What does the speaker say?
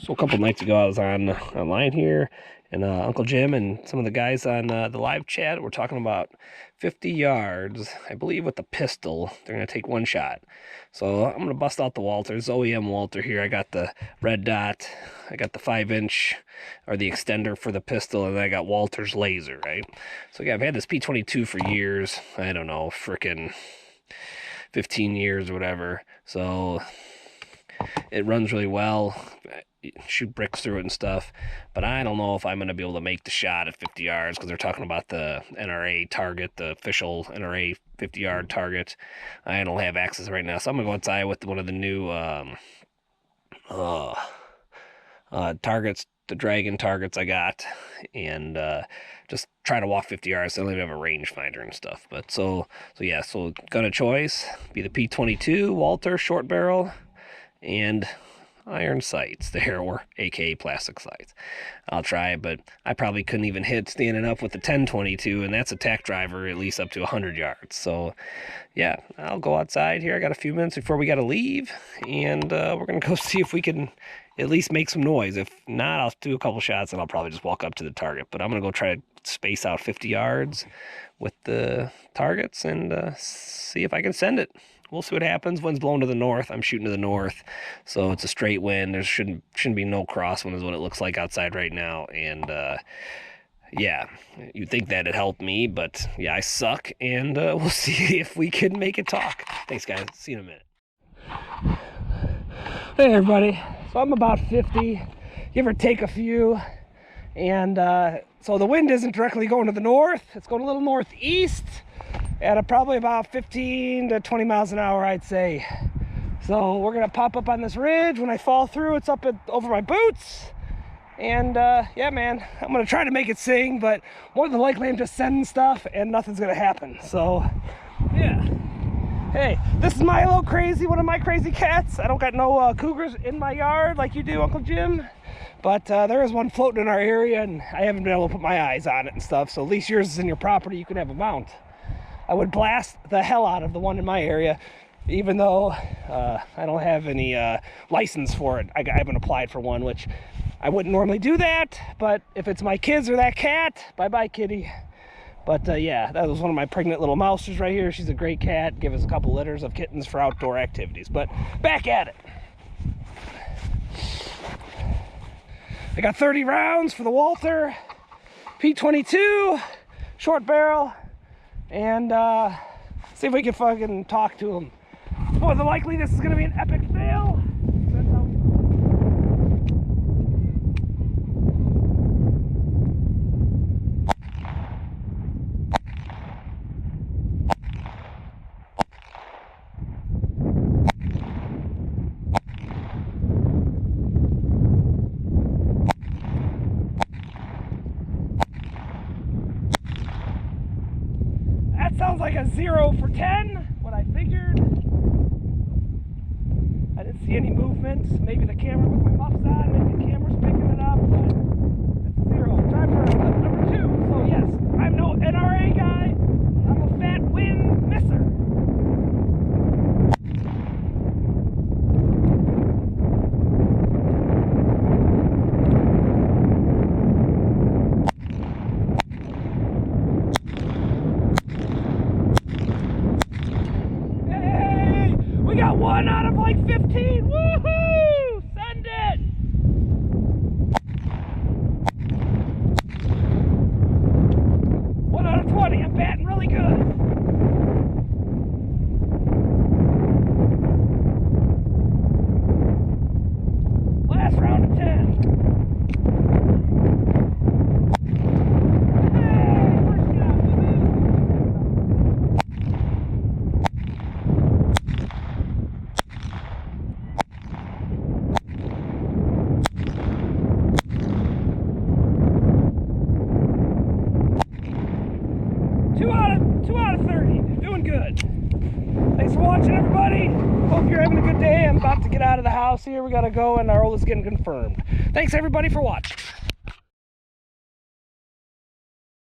So a couple nights ago, I was online here, and Uncle Jim and some of the guys on the live chat were talking about 50 yards, I believe, with the pistol. They're going to take one shot. So I'm going to bust out the Walthers, OEM Walther here. I got the red dot. I got the 5-inch, or the extender for the pistol, and then I got Walther's laser, right? So yeah, I've had this P22 for years. I don't know, frickin' 15 years or whatever. So it runs really well. Shoot bricks through it and stuff, but I don't know if I'm going to be able to make the shot at 50 yards because they're talking about the NRA target, the official NRA 50-yard target. I don't have access right now, so I'm going to go outside with one of the new targets, the dragon targets I got, and just try to walk 50 yards. So I don't even have a rangefinder and stuff. But so gun of choice be the P22 Walther short barrel and iron sights there, or aka plastic sights. I'll try it, but I probably couldn't even hit standing up with the 10-22, and that's a tack driver at least up to 100 yards. So yeah, I'll go outside here. I got a few minutes before we got to leave, and we're gonna go see if we can at least make some noise. If not, I'll do a couple shots and I'll probably just walk up to the target, but I'm gonna go try to space out 50 yards with the targets and see if I can send it. We'll see what happens. Wind's blowing to the north. I'm shooting to the north, so it's a straight wind. There shouldn't be no crosswind is what it looks like outside right now. And yeah, you'd think that'd help me, but yeah, I suck. And we'll see if we can make it talk. Thanks, guys. See you in a minute. Hey, everybody. So I'm about 50, give or take a few. And so the wind isn't directly going to the north. It's going a little northeast at probably about 15 to 20 miles an hour, I'd say. So we're gonna pop up on this ridge. When I fall through, it's up over my boots. And yeah, man, I'm gonna try to make it sing, but more than likely I'm just sending stuff and nothing's gonna happen. So yeah. Hey, this is Milo Crazy, one of my crazy cats. I don't got no cougars in my yard like you do, Uncle Jim. But there is one floating in our area, and I haven't been able to put my eyes on it and stuff. So at least yours is in your property, you can have a mount. I would blast the hell out of the one in my area, even though I don't have any license for it. I haven't applied for one, which I wouldn't normally do that. But if it's my kids or that cat, bye-bye, kitty. But yeah, that was one of my pregnant little mousers right here. She's a great cat. Give us a couple litters of kittens for outdoor activities. But back at it. I got 30 rounds for the Walther P22 short barrel, and see if we can fucking talk to him. More than likely, this is gonna be an epic fail. Sounds like a 0 for 10, what I figured. I didn't see any movement. Maybe the camera with my muffs on, maybe the camera's picking it up, but it's a 0. Time for clip number 2. So yes, I'm no NRA guy. I'm a fat wind misser. We got 1 out of like 15. Woohoo! Send it! One out of 20. I'm batting really good. Last round of 10. Two out of 30. Doing good. Thanks for watching, everybody. Hope you're having a good day. I'm about to get out of the house here. We gotta go, and our oldest getting confirmed. Thanks, everybody, for watching.